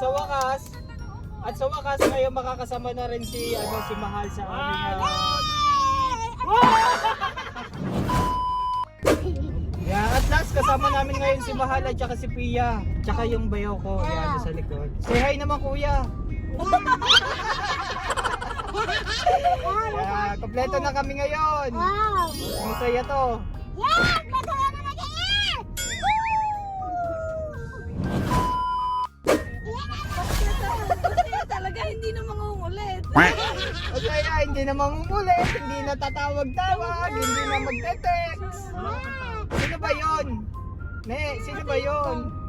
sa wakas ngayon makakasama na rin si si Mahal sa aming yeah, at last kasama namin ngayon si Mahal at saka si Pia, tsaka yung bayaw ko yan sa likod. Say hi naman kuya. Yeah, kompleto na kami ngayon. Wow! Masaya to. Yeah! Masaya na mag-iit! Masaya talaga, hindi na mangungulit. Masaya, hindi na mangungulit, hindi na tatawag-tawag, hindi na magte-text. Sino ba yun? Ne, sino ba yun?